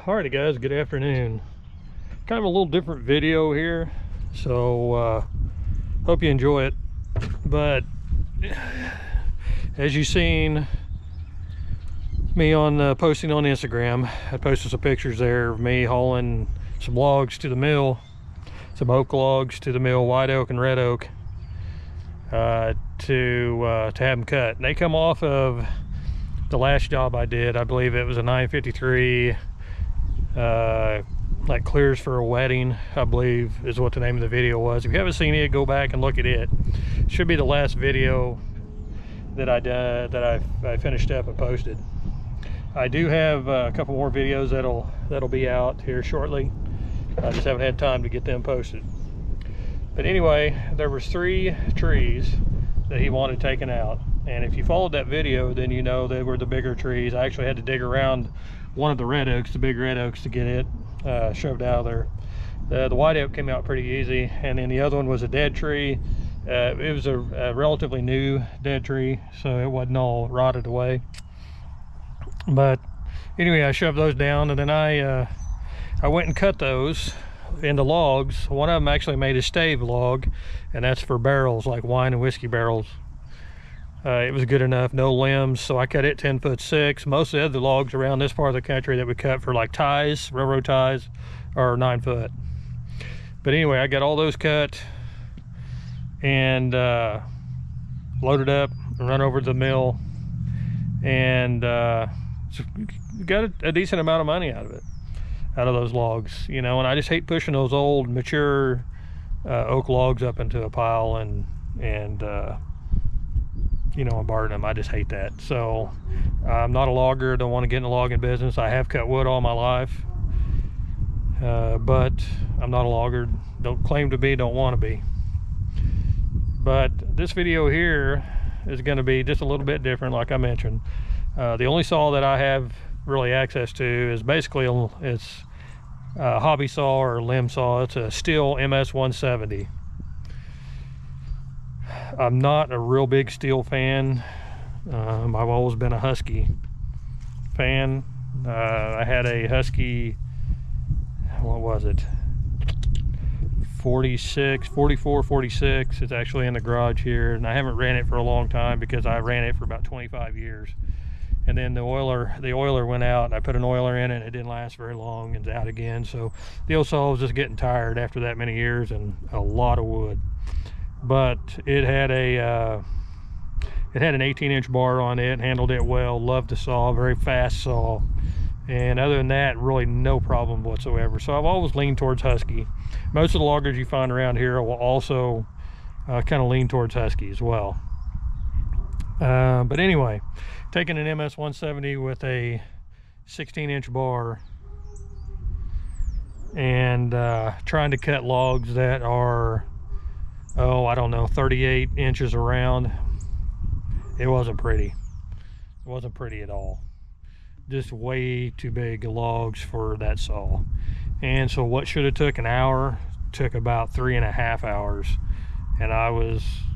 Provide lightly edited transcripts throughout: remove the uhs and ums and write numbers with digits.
Alrighty guys, good afternoon. Kind of a little different video here, so hope you enjoy it. But as you've seen me on posting on Instagram, I posted some pictures there of me hauling some logs to the mill, some oak logs to the mill, white oak and red oak, to have them cut. And they come off of the last job I did. I believe it was a 953, like clears for a wedding, I believe is what the name of the video was. If you haven't seen it, go back and look at it. Should be the last video that I finished up and posted. I do have a couple more videos that'll be out here shortly. I just haven't had time to get them posted. But anyway, there was 3 trees that he wanted taken out, and if you followed that video, then you know they were the bigger trees. I actually had to dig around one of the red oaks, the big red oaks, to get it shoved out of there. The white oak came out pretty easy, and then the other one was a dead tree. It was a relatively new dead tree, so it wasn't all rotted away. But anyway, I shoved those down, and then I went and cut those into logs. One of them actually made a stave log, and that's for barrels, like wine and whiskey barrels. It was good enough, no limbs, so I cut it 10'6". Most of the other logs around this part of the country that we cut for like ties, railroad ties, are 9 foot. But anyway, I got all those cut and loaded up and run over to the mill, and got a decent amount of money out of those logs, you know. And I just hate pushing those old mature oak logs up into a pile and you know, burn them. I just hate that. So I'm not a logger, don't want to get in the logging business. I have cut wood all my life, but I'm not a logger, don't claim to be, don't want to be. But this video here is going to be just a little bit different, like I mentioned. The only saw that I have really access to is basically it's a hobby saw or limb saw. It's a Stihl MS170. I'm not a real big Stihl fan. I've always been a Husky fan. I had a Husky, what was it, 44, 46. It's actually in the garage here, and I haven't ran it for a long time because I ran it for about 25 years. And then the oiler went out, and I put an oiler in it, and it didn't last very long, and it's out again. So the old saw was just getting tired after that many years and a lot of wood. But it had an 18-inch bar on it, handled it well, loved the saw, very fast saw. And other than that, really no problem whatsoever. So I've always leaned towards Husky. Most of the loggers you find around here will also kind of lean towards Husky as well. But anyway, taking an MS170 with a 16-inch bar and trying to cut logs that are, oh, I don't know, 38 inches around. It wasn't pretty. It wasn't pretty at all. Just way too big logs for that saw. And so what should have took an hour took about 3.5 hours. And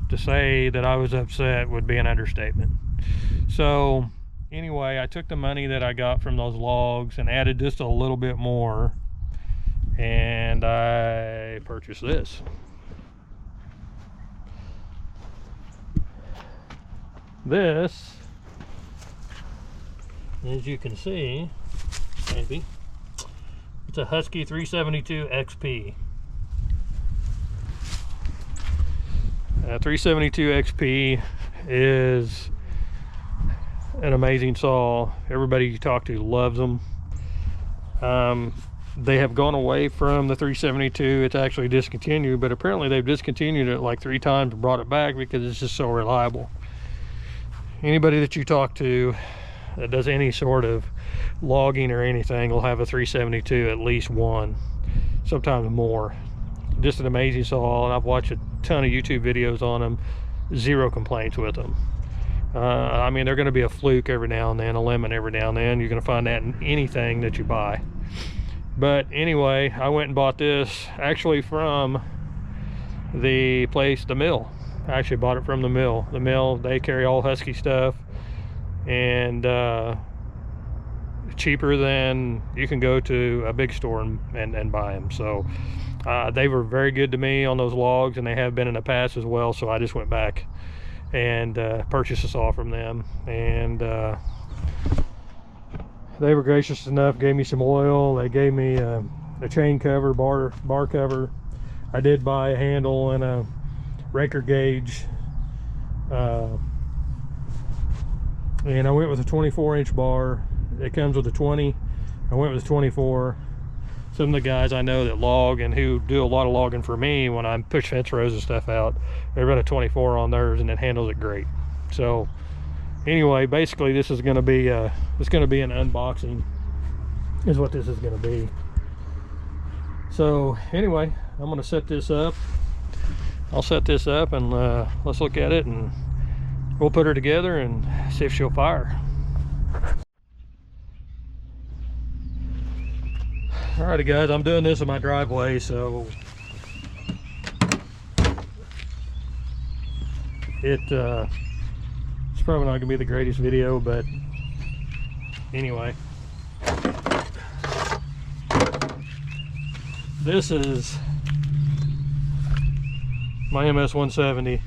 to say that I was upset would be an understatement. So anyway, I took the money that I got from those logs and added just a little bit more, and I purchased this. This, as you can see, maybe, it's a Husky 372 XP. 372 XP is an amazing saw. Everybody you talk to loves them. They have gone away from the 372. It's actually discontinued, but apparently they've discontinued it like 3 times and brought it back because it's just so reliable. Anybody that you talk to that does any sort of logging or anything will have a 372, at least one, sometimes more. Just an amazing saw, and I've watched a ton of YouTube videos on them. 0 complaints with them. I mean, they're going to be a fluke every now and then, a lemon every now and then. You're going to find that in anything that you buy. But anyway, I went and bought this actually from the mill. I actually bought it from the mill. The mill, they carry all Husky stuff, and cheaper than you can go to a big store and buy them. So they were very good to me on those logs, and they have been in the past as well. So I just went back and purchased a saw from them, and they were gracious enough, gave me some oil. They gave me a chain cover, bar cover. I did buy a handle and a raker gauge, and I went with a 24-inch bar. It comes with a 20. I went with a 24. Some of the guys I know that log and who do a lot of logging for me, when I push fence rows and stuff out, they run a 24 on theirs, and it handles it great. So anyway, basically this is going to be an unboxing is what this is going to be. So anyway, I'm going to set this up. I'll set this up, and let's look at it, and we'll put her together and see if she'll fire. Alrighty guys, I'm doing this in my driveway, so it's probably not gonna be the greatest video, but anyway, this is my MS170,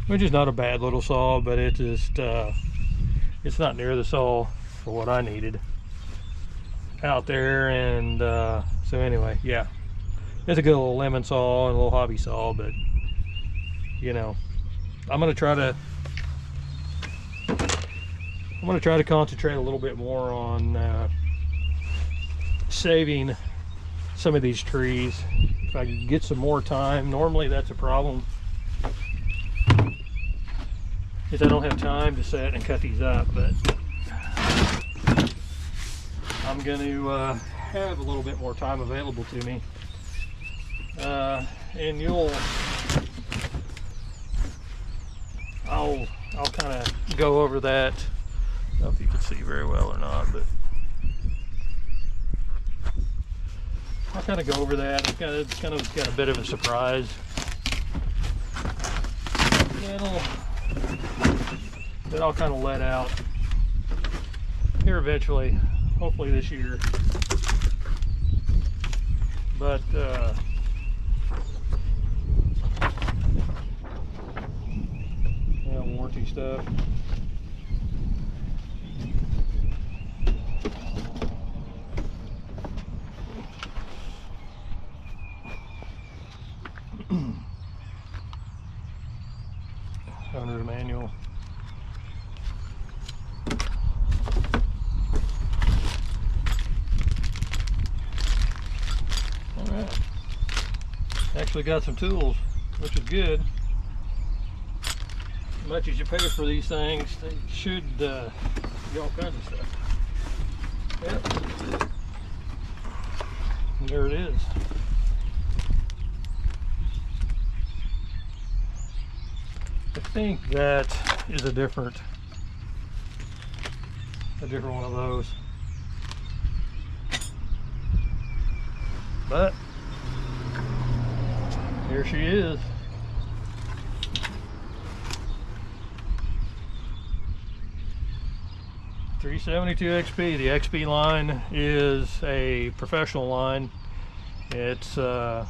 which is not a bad little saw, but it just it's not near the saw for what I needed out there. And so anyway, yeah, it's a good little lemon saw and a little hobby saw, but you know, I'm gonna try to concentrate a little bit more on saving some of these trees if I could get some more time. Normally that's a problem, is I don't have time to set and cut these up, but I'm going to have a little bit more time available to me, and I'll kind of go over that. I don't know if you can see very well or not, but I'll kind of go over that. It's kind of got a bit of a surprise that I'll kind of let out here eventually, hopefully this year. But yeah, warranty stuff. Owner's manual. Alright. Actually got some tools, which is good. As much as you pay for these things, they should be all kinds of stuff. Yep. And there it is. I think that is a different one of those. But here she is. .372 XP. The XP line is a professional line. It's the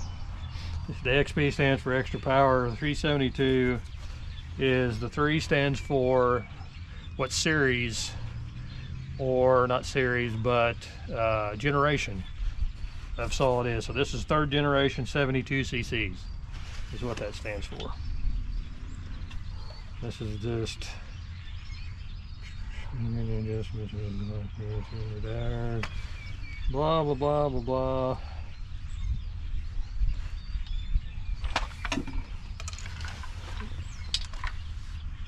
XP stands for extra power. The 372 is, the 3 stands for what series, or not series, but generation of saw it is. So this is 3rd generation 72 cc's is what that stands for. This is just blah blah blah blah blah.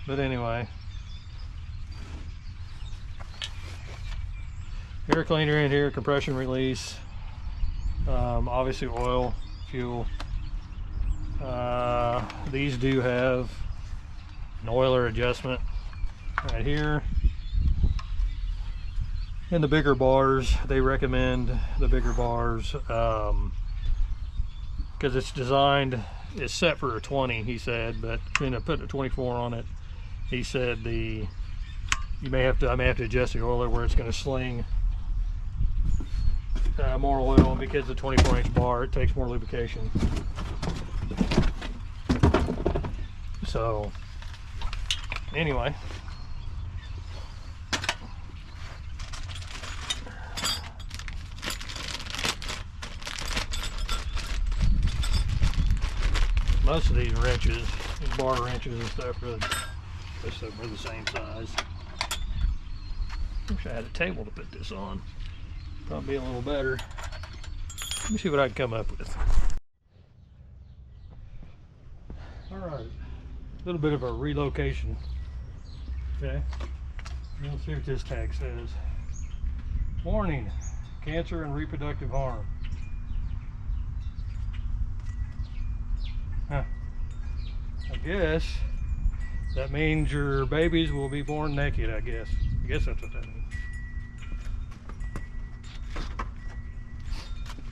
But anyway, air cleaner in here, compression release, obviously oil, fuel. These do have an oiler adjustment right here. And the bigger bars, they recommend the bigger bars because it's designed, it's set for a 20, he said, but you know, putting a 24 on it, he said I may have to adjust the oiler where it's going to sling more oil, and because the 24-inch bar, it takes more lubrication. So anyway, most of these wrenches, these bar wrenches and stuff, are the same size. Wish I had a table to put this on. Probably a little better. Let me see what I can come up with. Alright, a little bit of a relocation. Okay, let's see what this tag says. Warning, cancer and reproductive harm. Huh. I guess that means your babies will be born naked, I guess. I guess that's what that means.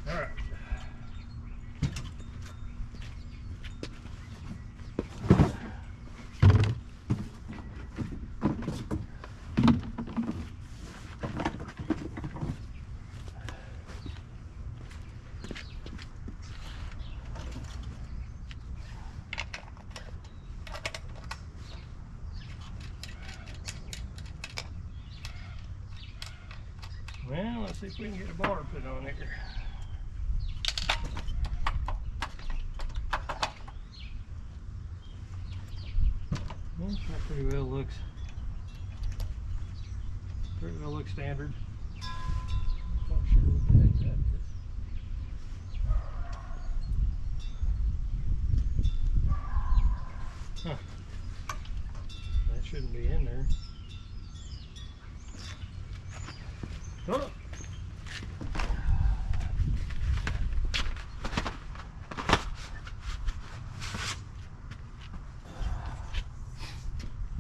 All right. Well, let's see if we can get a bar put on here. Well, that pretty well looks standard. Not sure what the heck that is. Huh. That shouldn't be in there. Oh.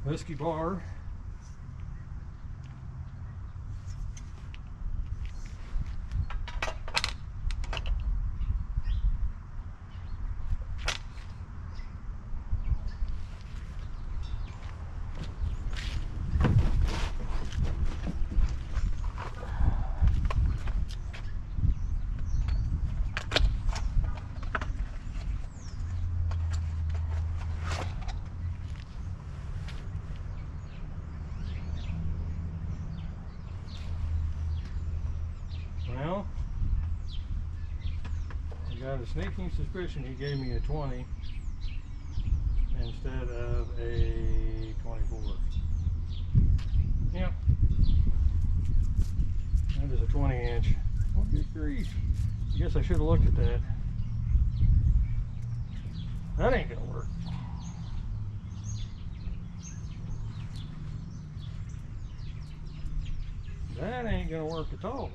Whiskey bar. Well, I got a sneaking suspicion he gave me a 20 instead of a 24. Yep, that is a 20-inch. Oh, good grief. I guess I should have looked at that. That ain't gonna work. That ain't gonna work at all.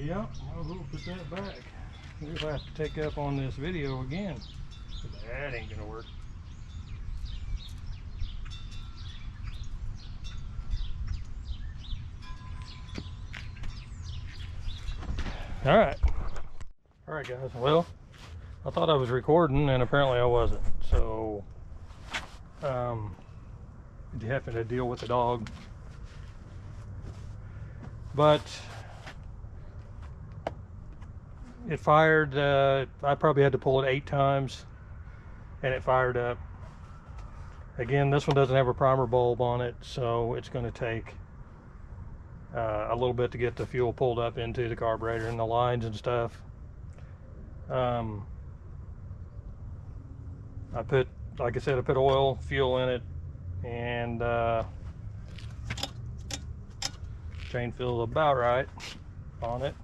Yep, I'll put that back. We'll have to take up on this video again. That ain't gonna work. Alright, guys, well, I thought I was recording and apparently I wasn't, so having to deal with the dog. But it fired. I probably had to pull it 8 times and it fired up. Again, this one doesn't have a primer bulb on it, so it's going to take a little bit to get the fuel pulled up into the carburetor and the lines and stuff. I put, like I said, I put oil, fuel in it, and chain feels about right on it.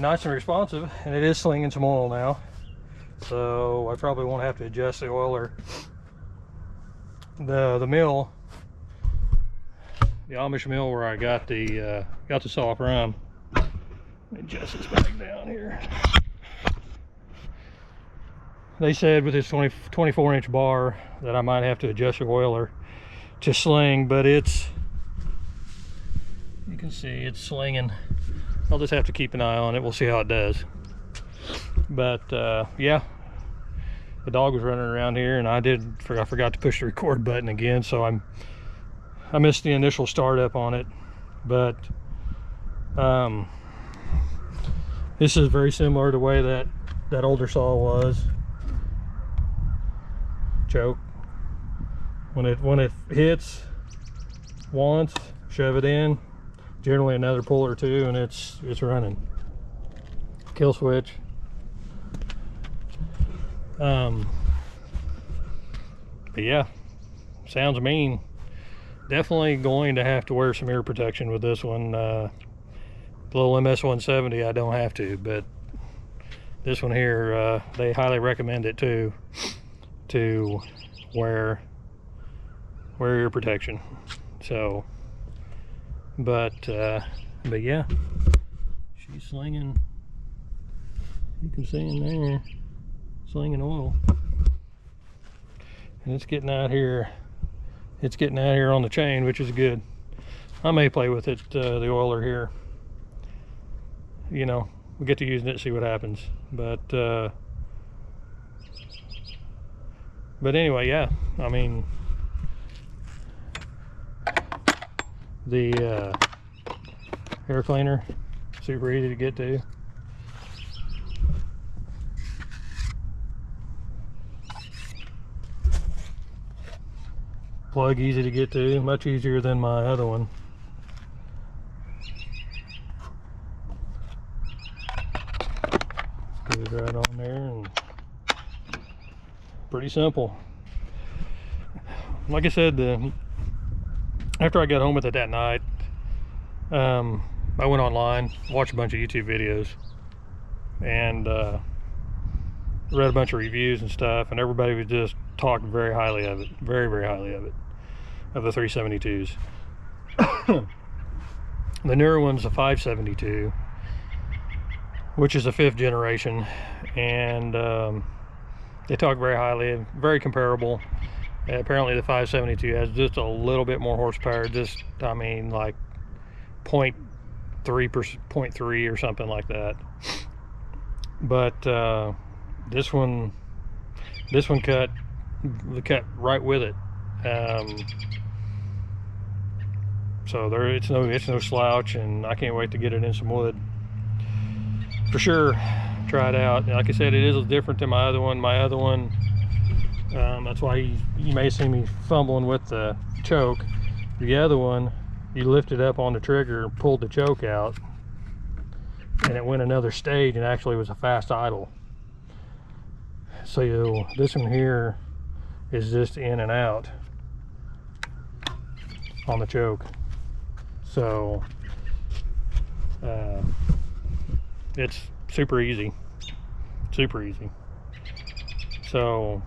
nice and responsive, and it is slinging some oil now. So I probably won't have to adjust the oiler. The mill, the Amish mill where I got the saw from. Let me adjust this back down here. They said with this 24-inch bar that I might have to adjust the oiler to sling, but it's, you can see it's slinging. I'll just have to keep an eye on it. We'll see how it does. But yeah, the dog was running around here, and I forgot to push the record button again, so I missed the initial startup on it. But this is very similar to the way that older saw was. Choke. When it hits once, shove it in, generally another pull or two, and it's running. Kill switch. But yeah, sounds mean. Definitely going to have to wear some ear protection with this one. The little MS170 I don't have to, but this one here, they highly recommend it too, to wear ear protection. So but yeah, she's slinging, you can see in there, slinging oil, and it's getting out here on the chain, which is good. I may play with it, the oiler here, you know, we get to using it, see what happens. But anyway, yeah, I mean, the air cleaner, super easy to get to. Plug easy to get to, much easier than my other one. Goes right on there, and pretty simple. Like I said, after I got home with it that night, I went online, watched a bunch of YouTube videos, and read a bunch of reviews and stuff, and everybody was just talking very highly of it, very, very highly of it, of the 372s. The newer one's a 572, which is a 5th generation, and they talk very highly, very comparable. Apparently the 572 has just a little bit more horsepower, just, I mean, like 0.3 or something like that. But this one cut right with it. So it's no slouch, and I can't wait to get it in some wood for sure. Try it out. Like I said, it is different than my other one. That's why you may see me fumbling with the choke. The other one, you lift it up on the trigger, pulled the choke out, and it went another stage and actually was a fast idle. So this one here is just in and out on the choke. So it's super easy. So,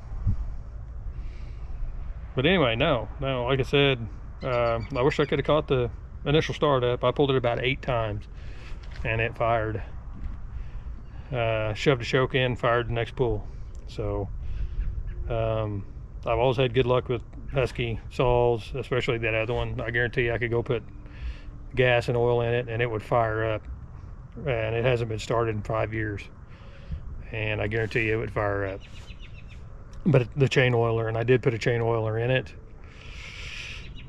but anyway, no, like I said, I wish I could have caught the initial startup. I pulled it about 8 times and it fired. Shoved the choke in, fired the next pull. So I've always had good luck with Husky saws, especially that other one. I guarantee you I could go put gas and oil in it and it would fire up, and it hasn't been started in 5 years, and I guarantee you it would fire up. But the chain oiler, and I did put a chain oiler in it,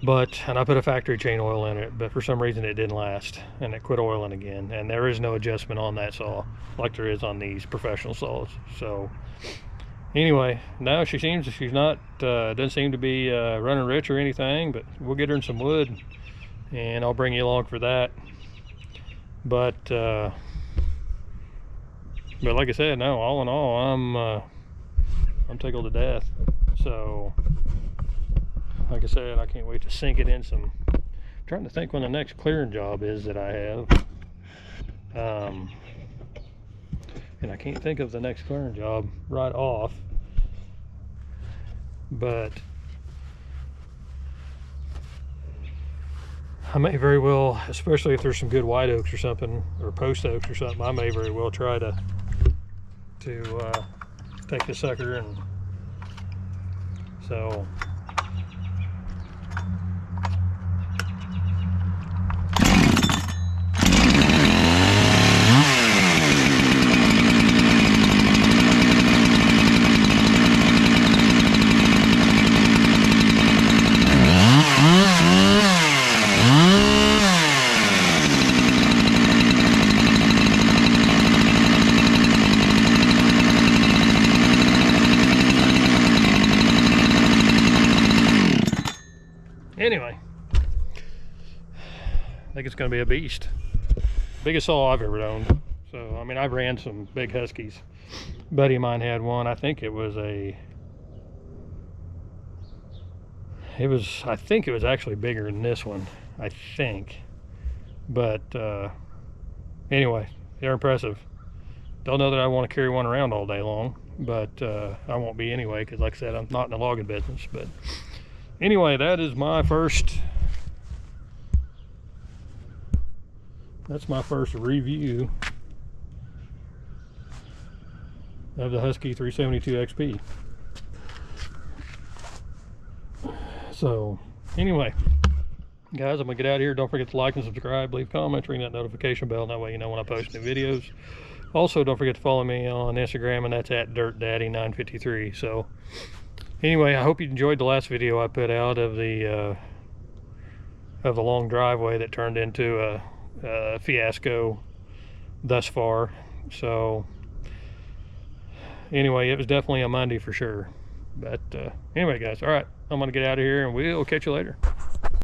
and I put a factory chain oil in it, but for some reason it didn't last and it quit oiling again, and there is no adjustment on that saw like there is on these professional saws. So anyway, now she's not doesn't seem to be running rich or anything, but we'll get her in some wood and I'll bring you along for that. But like I said, no, all in all, I'm tickled to death. So like I said, I can't wait to sink it in some. I'm trying to think when the next clearing job is that I have. and I can't think of the next clearing job right off, but I may very well, especially if there's some good white oaks or something, or post oaks or something, I may very well try to take the sucker. And so anyway, I think it's going to be a beast. Biggest saw I've ever owned. So, I mean, I've ran some big Huskies. A buddy of mine had one. I think it was I think it was actually bigger than this one, I think. But anyway, they're impressive. Don't know that I want to carry one around all day long, but I won't be anyway, because like I said, I'm not in the logging business. But anyway, that is my first, that's my first review of the Husky 372 XP. So anyway, guys, I'm gonna get out of here. Don't forget to like and subscribe, leave comments, ring that notification bell, and that way you know when I post new videos. Also, don't forget to follow me on Instagram, and that's at DirtDaddy953. So anyway, I hope you enjoyed the last video I put out of the long driveway that turned into a fiasco thus far. So anyway, it was definitely a Monday for sure. But anyway, guys, all right, I'm gonna get out of here, and we'll catch you later.